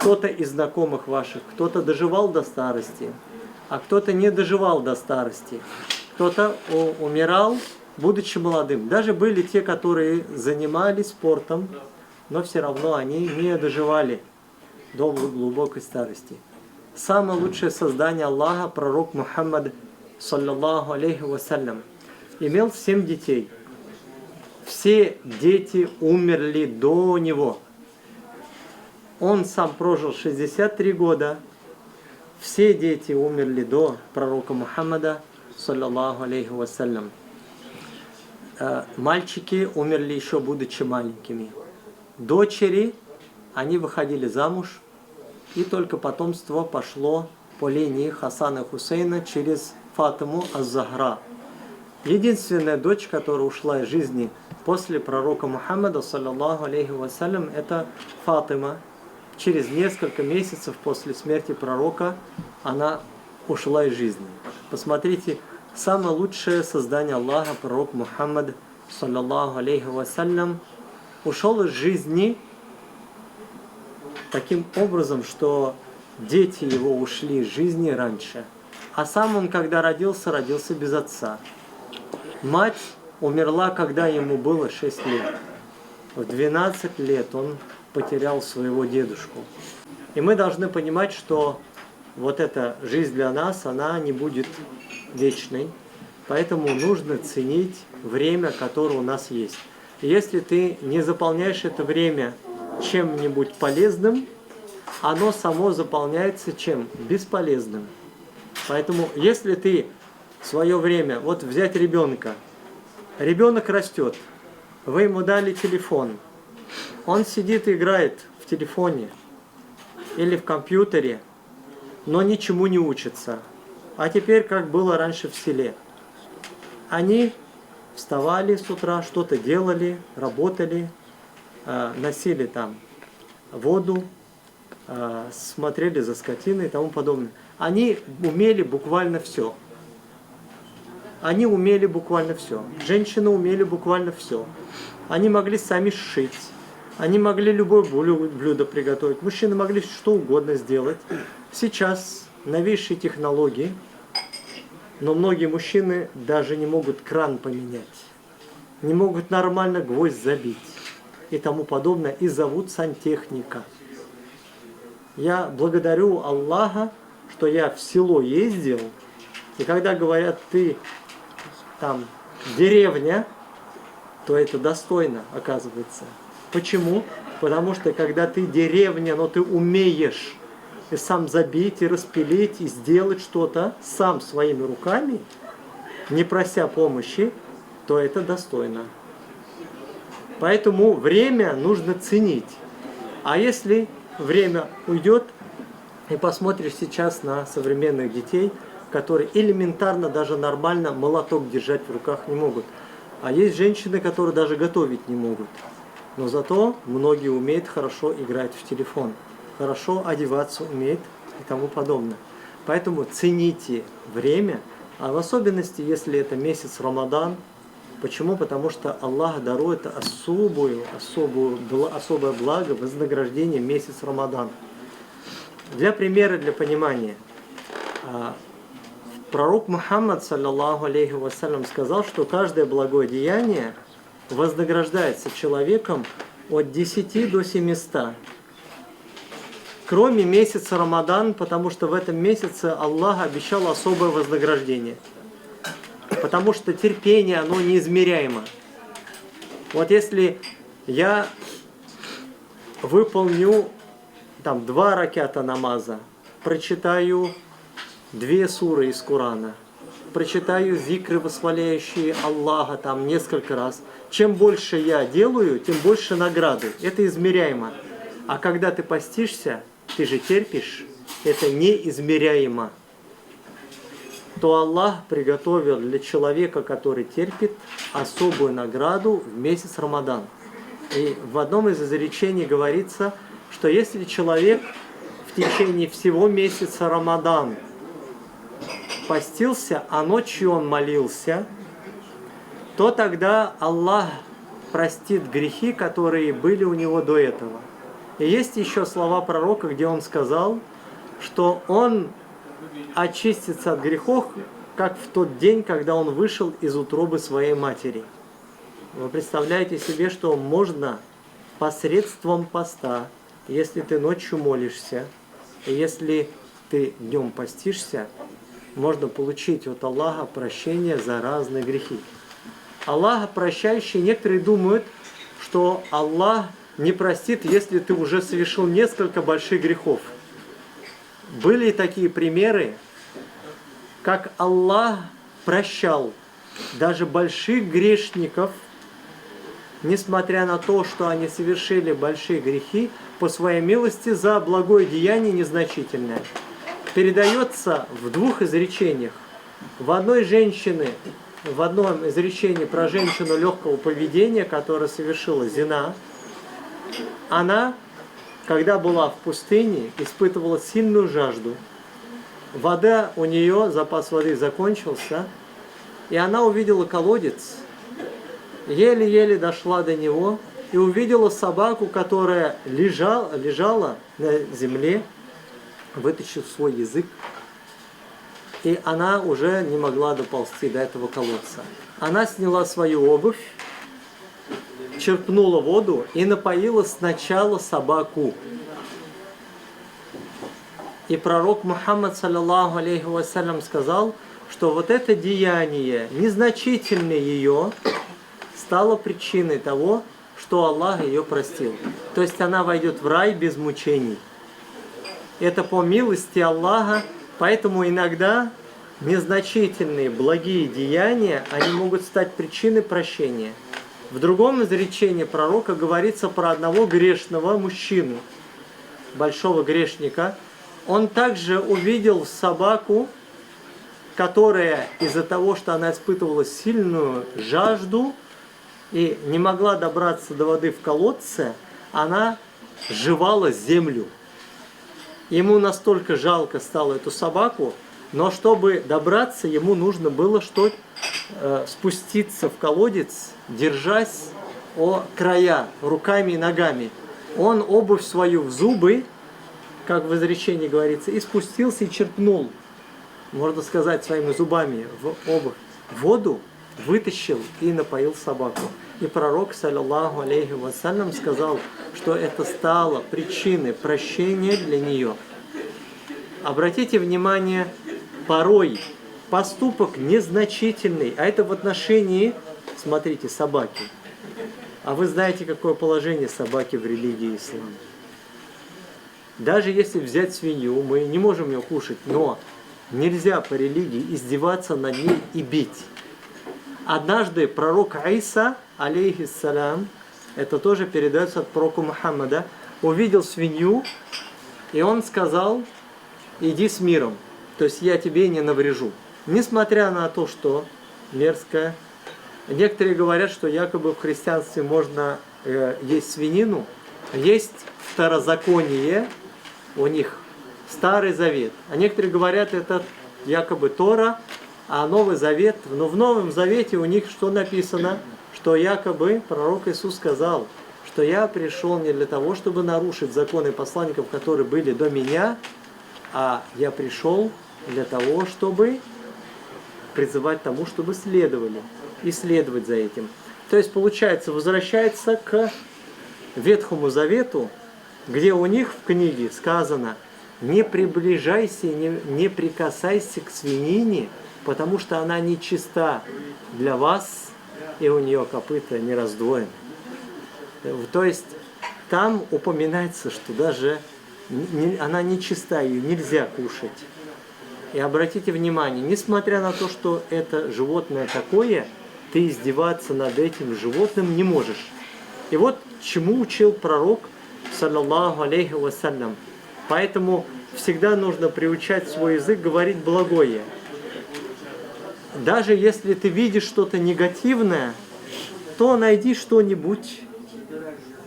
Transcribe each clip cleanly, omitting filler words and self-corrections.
кто-то из знакомых ваших, кто-то доживал до старости, а кто-то не доживал до старости. Кто-то умирал, будучи молодым. Даже были те, которые занимались спортом, но все равно они не доживали до глубокой старости. Самое лучшее создание Аллаха, пророк Мухаммад, саллаллаху алейхи вассалям, имел 7 детей. Все дети умерли до него. Он сам прожил 63 года. Все дети умерли до пророка Мухаммада, саллаллаху алейхи вассалям. Мальчики умерли еще будучи маленькими. Дочери, они выходили замуж, и только потомство пошло по линии Хасана и Хусейна через Фатиму аз-Захра. Единственная дочь, которая ушла из жизни после пророка Мухаммада, саллаллаху алейхи вассалям, это Фатима. Через несколько месяцев после смерти пророка она ушла из жизни. Посмотрите, самое лучшее создание Аллаха, пророк Мухаммад, саллаллаху алейхи вассалям, ушел из жизни таким образом, что дети его ушли из жизни раньше. А сам он, когда родился без отца. Мать умерла, когда ему было 6 лет. В 12 лет он потерял своего дедушку. И мы должны понимать, что вот эта жизнь для нас, она не будет вечной. Поэтому нужно ценить время, которое у нас есть. И если ты не заполняешь это время чем-нибудь полезным, оно само заполняется чем? Бесполезным. Поэтому если ты в свое время, вот взять ребенка, ребенок растет, вы ему дали телефон, он сидит и играет в телефоне или в компьютере, но ничему не учится. А теперь, как было раньше в селе, они вставали с утра, что-то делали, работали, носили там воду, смотрели за скотиной и тому подобное. Они умели буквально все. Они умели буквально все. Женщины умели буквально все. Они могли сами сшить. Они могли любое блюдо приготовить. Мужчины могли что угодно сделать. Сейчас новейшие технологии, но многие мужчины даже не могут кран поменять. Не могут нормально гвоздь забить и тому подобное. И зовут сантехника. Я благодарю Аллаха, что я в село ездил, и когда говорят, ты там деревня, то это достойно, оказывается. Почему? Потому что когда ты деревня, но ты умеешь и сам забить, и распилить, и сделать что-то сам своими руками, не прося помощи, то это достойно. Поэтому время нужно ценить. А если время уйдет, и посмотришь сейчас на современных детей, которые элементарно, даже нормально молоток держать в руках не могут. А есть женщины, которые даже готовить не могут. Но зато многие умеют хорошо играть в телефон, хорошо одеваться умеют и тому подобное. Поэтому цените время, а в особенности, если это месяц Рамадан. Почему? Потому что Аллах дарует особое благо, вознаграждение месяц Рамадан. Для примера, для понимания, пророк Мухаммад, саллаллаху алейхи вассалям, сказал, что каждое благое деяние вознаграждается человеком от 10 до 700. Кроме месяца Рамадан, потому что в этом месяце Аллах обещал особое вознаграждение. Потому что терпение, оно неизмеряемо. Вот если я выполню там 2 раката намаза, прочитаю 2 суры из Корана, прочитаю зикры, восхваляющие Аллаха там несколько раз. Чем больше я делаю, тем больше награды. Это измеряемо. А когда ты постишься, ты же терпишь, это неизмеряемо. То Аллах приготовил для человека, который терпит, особую награду в месяц Рамадан. И в одном из изречений говорится, что если человек в течение всего месяца Рамадан постился, а ночью он молился, то тогда Аллах простит грехи, которые были у него до этого. И есть еще слова пророка, где он сказал, что он очистится от грехов, как в тот день, когда он вышел из утробы своей матери. Вы представляете себе, что можно посредством поста, если ты ночью молишься, и если ты днем постишься, можно получить от Аллаха прощение за разные грехи. Аллах прощающий, некоторые думают, что Аллах не простит, если ты уже совершил несколько больших грехов. Были такие примеры, как Аллах прощал даже больших грешников, несмотря на то, что они совершили большие грехи, по своей милости за благое деяние незначительное. Передается в двух изречениях. В одном изречении про женщину легкого поведения, которая совершила зина, она, когда была в пустыне, испытывала сильную жажду. Вода у нее, запас воды закончился, и она увидела колодец, еле-еле дошла до него и увидела собаку, которая лежала на земле, вытащив свой язык, и она уже не могла доползти до этого колодца. Она сняла свою обувь, черпнула воду и напоила сначала собаку. И пророк Мухаммад, саллаллаху алейхи вассалям, сказал, что вот это деяние, незначительное ее, стало причиной того, что Аллах ее простил. То есть она войдет в рай без мучений. Это по милости Аллаха, поэтому иногда незначительные благие деяния, они могут стать причиной прощения. В другом изречении пророка говорится про одного грешного мужчину, большого грешника. Он также увидел собаку, которая из-за того, что она испытывала сильную жажду и не могла добраться до воды в колодце, она жевала землю. Ему настолько жалко стало эту собаку, но чтобы добраться, ему нужно было спуститься в колодец, держась о края руками и ногами. Он обувь свою в зубы, как в изречении говорится, и спустился и черпнул, можно сказать, своими зубами в обувь воду, вытащил и напоил собаку. И пророк, саллаллаху алейхи вассалям, сказал, что это стало причиной прощения для нее. Обратите внимание, порой поступок незначительный, а это в отношении, смотрите, собаки. А вы знаете, какое положение собаки в религии ислама. Даже если взять свинью, мы не можем ее кушать, но нельзя по религии издеваться над ней и бить. Однажды пророк Иса, алейхиссалям, это тоже передается от пророка Мухаммада, увидел свинью, и он сказал: иди с миром, то есть я тебе не наврежу. Несмотря на то, что мерзкое, некоторые говорят, что якобы в христианстве можно есть свинину, есть второзаконие, у них Старый Завет, а некоторые говорят, это якобы Тора, а Новый Завет, но в Новом Завете у них что написано? Что якобы пророк Иисус сказал, что я пришел не для того, чтобы нарушить законы посланников, которые были до меня, а я пришел для того, чтобы призывать тому, чтобы следовали, и следовать за этим. То есть, получается, возвращается к Ветхому Завету, где у них в книге сказано: не приближайся, не прикасайся к свинине, потому что она нечиста для вас, и у нее копыта не раздвоены. То есть там упоминается, что даже она нечиста, ее нельзя кушать. И обратите внимание, несмотря на то, что это животное такое, ты издеваться над этим животным не можешь. И вот чему учил пророк, саллаллаху алейхи вассалям. Поэтому всегда нужно приучать свой язык говорить благое. Даже если ты видишь что-то негативное, то найди что-нибудь.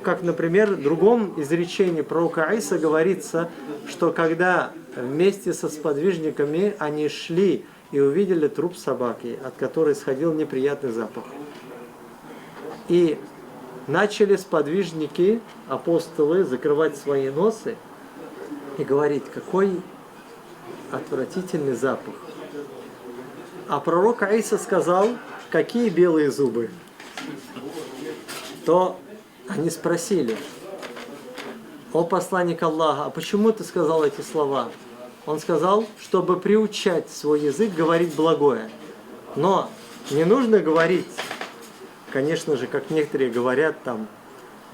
Как, например, в другом изречении пророка Иса говорится, что когда вместе со сподвижниками они шли и увидели труп собаки, от которой исходил неприятный запах. И начали сподвижники, апостолы, закрывать свои носы и говорить, какой отвратительный запах. А пророк Иса сказал, какие белые зубы. То они спросили, о посланник Аллаха, а почему ты сказал эти слова? Он сказал, чтобы приучать свой язык говорить благое. Но не нужно говорить, конечно же, как некоторые говорят, там,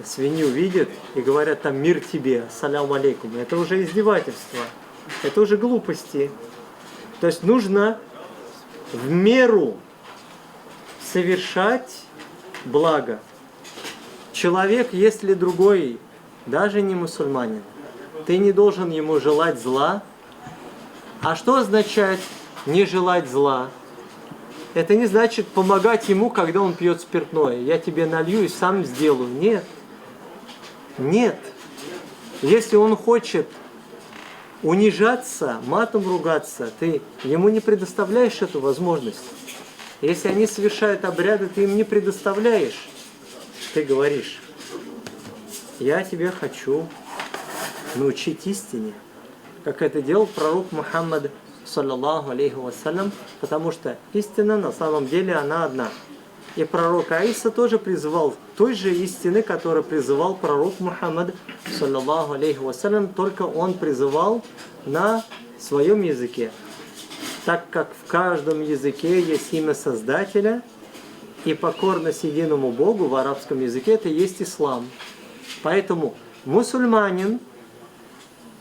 свинью видят и говорят там мир тебе, салям алейкум. Это уже издевательство, это уже глупости. То есть нужно в меру совершать благо. Человек, если другой, даже не мусульманин, ты не должен ему желать зла. А что означает не желать зла? Это не значит помогать ему, когда он пьет спиртное. Я тебе налью и сам сделаю. Нет. Нет. Если он хочет унижаться, матом ругаться, ты ему не предоставляешь эту возможность. Если они совершают обряды, ты им не предоставляешь. Ты говоришь, я тебя хочу научить истине, как это делал пророк Мухаммад, саллаллаху алейхи вассалям, потому что истина на самом деле она одна. И пророк Иса тоже призывал той же истины, которую призывал пророк Мухаммад, саллаллаху алейхи вассалям, только он призывал на своем языке. Так как в каждом языке есть имя Создателя, и покорность единому Богу в арабском языке это есть ислам. Поэтому мусульманин,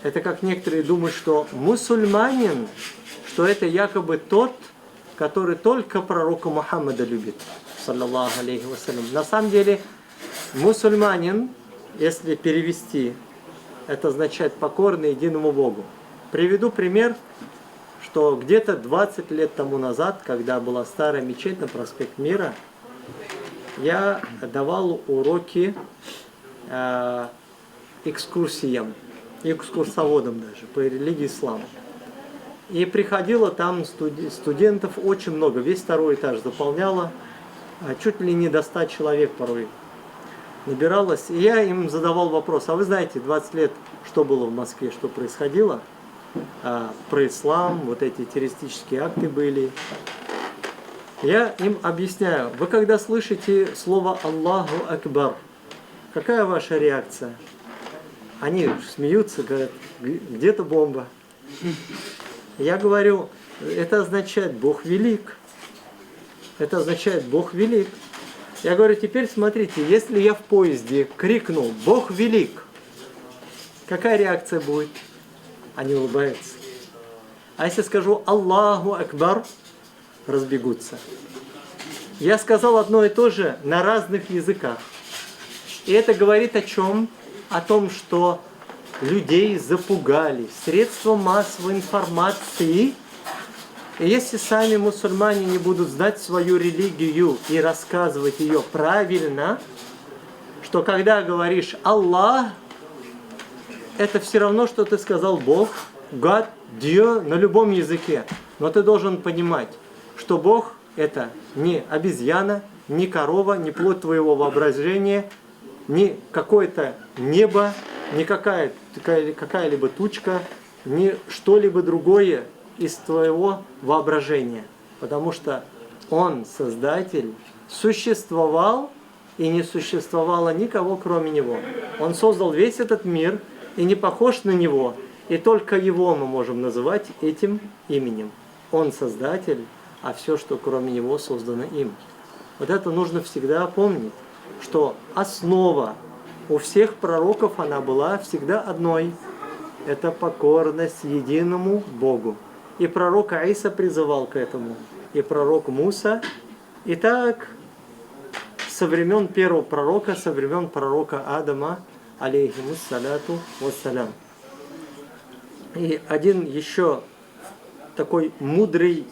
это как некоторые думают, что мусульманин, что это якобы тот, который только пророка Мухаммада любит, саллаллаху алейхи вассалям. На самом деле мусульманин, если перевести, это означает покорный единому Богу. Приведу пример, что где-то 20 лет тому назад, когда была старая мечеть на проспект Мира, я давал уроки экскурсиям, экскурсоводам даже, по религии ислам. И приходило там студентов очень много, весь второй этаж заполняло, чуть ли не до 100 человек порой набиралось. И я им задавал вопрос, а вы знаете, 20 лет, что было в Москве, что происходило? Про ислам, вот эти террористические акты были. Я им объясняю, вы когда слышите слово Аллаху Акбар, какая ваша реакция? Они смеются, говорят, где-то бомба. Я говорю, это означает Бог велик. Это означает Бог велик. Я говорю, теперь смотрите, если я в поезде крикнул Бог велик, какая реакция будет? Они улыбаются. А если скажу Аллаху Акбар, разбегутся. Я сказал одно и то же на разных языках. И это говорит о чем? О том, что людей запугали средства массовой информации. И если сами мусульмане не будут знать свою религию и рассказывать ее правильно, что когда говоришь Аллах, это все равно, что ты сказал Бог, God, Dieu на любом языке. Но ты должен понимать, что Бог это не обезьяна, не корова, не плоть твоего воображения, не какое-то небо, не какая-либо тучка, не что-либо другое из твоего воображения. Потому что Он, Создатель, существовал и не существовало никого кроме Него. Он создал весь этот мир и не похож на Него. И только Его мы можем называть этим именем. Он Создатель, а все, что кроме Него, создано им. Вот это нужно всегда помнить, что основа у всех пророков она была всегда одной. Это покорность единому Богу. И пророк Иса призывал к этому, и пророк Муса. И так, со времен первого пророка, со времен пророка Адама, алейхимуссаляту вассалям. И один еще такой мудрый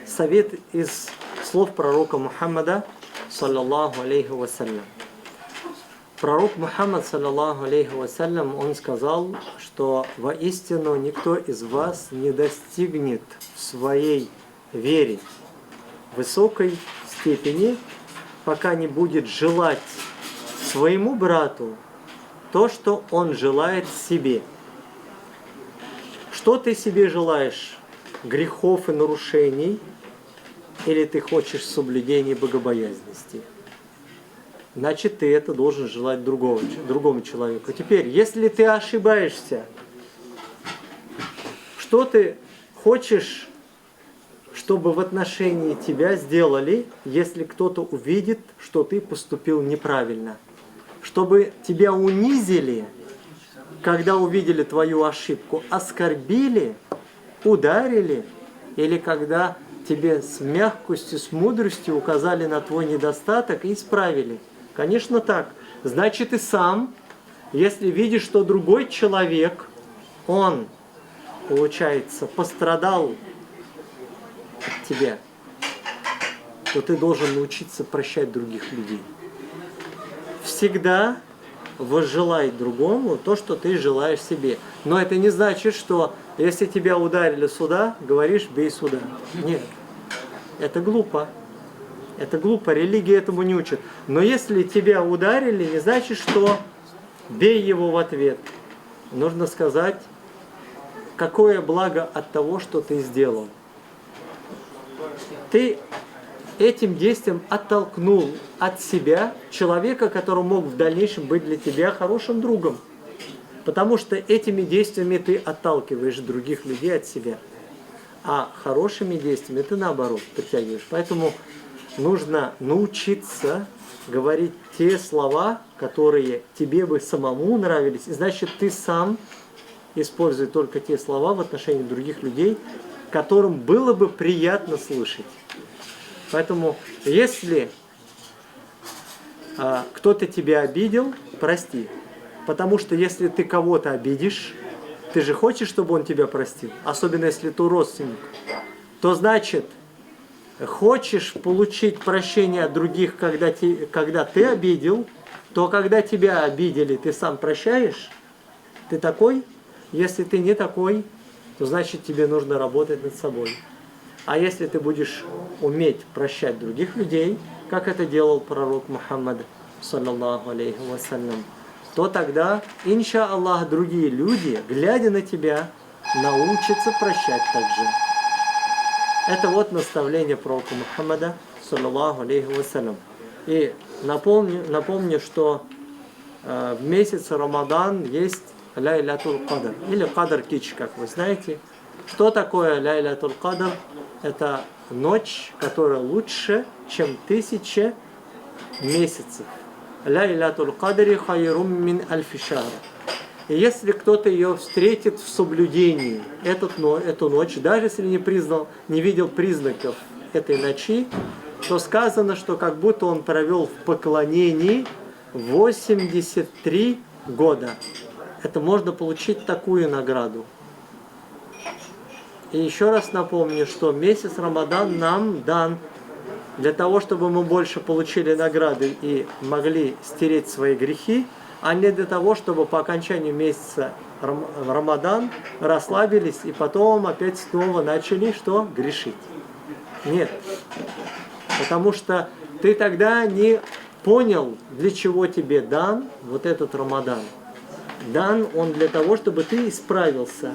совет из слов пророка Мухаммада, саллаллаху алейхи вассалям. Пророк Мухаммад, саллаллаху алейхи вассалям, он сказал, что воистину никто из вас не достигнет в своей вере высокой степени, пока не будет желать своему брату то, что он желает себе. Что ты себе желаешь? Грехов и нарушений? Или ты хочешь соблюдения богобоязненности? Значит, ты это должен желать другому человеку. Теперь, если ты ошибаешься, что ты хочешь, чтобы в отношении тебя сделали, если кто-то увидит, что ты поступил неправильно? Чтобы тебя унизили, когда увидели твою ошибку, оскорбили, ударили, или когда тебе с мягкостью, с мудростью указали на твой недостаток и исправили? Конечно так. Значит, и сам, если видишь, что другой человек, он, получается, пострадал от тебя, то ты должен научиться прощать других людей. Всегда возжелай другому то, что ты желаешь себе. Но это не значит, что если тебя ударили сюда, говоришь «бей сюда». Нет, это глупо. Это глупо, религия этому не учит. Но если тебя ударили, не значит, что бей его в ответ. Нужно сказать, какое благо от того, что ты сделал. Ты этим действием оттолкнул от себя человека, который мог в дальнейшем быть для тебя хорошим другом. Потому что этими действиями ты отталкиваешь других людей от себя. А хорошими действиями ты наоборот притягиваешь. Поэтому нужно научиться говорить те слова, которые тебе бы самому нравились. И значит, ты сам используй только те слова в отношении других людей, которым было бы приятно слышать. Поэтому, если кто-то тебя обидел, прости. Потому что если ты кого-то обидишь, ты же хочешь, чтобы он тебя простил. Особенно если ты родственник. То значит, хочешь получить прощение от других, когда ты обидел, то когда тебя обидели, ты сам прощаешь? Ты такой? Если ты не такой, то значит тебе нужно работать над собой. А если ты будешь уметь прощать других людей, как это делал пророк Мухаммад, саллаллаху алейхи вассалям, то тогда, инша Аллах, другие люди, глядя на тебя, научатся прощать также. Это вот наставление пророка Мухаммада, саллаллаху алейхи вассалям. И напомню, что в месяц Рамадан есть Ляйлятуль Кадр, или Кадр Кич, как вы знаете. Что такое Ляйлятуль Кадр? Это ночь, которая лучше, чем 1000 месяцев. Ляйлятуль Кадри хайрум мин альфи шахр. И если кто-то ее встретит в соблюдении эту ночь, даже если не видел признаков этой ночи, то сказано, что как будто он провел в поклонении 83 года. Это можно получить такую награду. И еще раз напомню, что месяц Рамадан нам дан для того, чтобы мы больше получили награды и могли стереть свои грехи, а не для того, чтобы по окончанию месяца Рамадан расслабились и потом опять снова начали что? Грешить. Нет. Потому что ты тогда не понял, для чего тебе дан вот этот Рамадан. Дан он для того, чтобы ты исправился.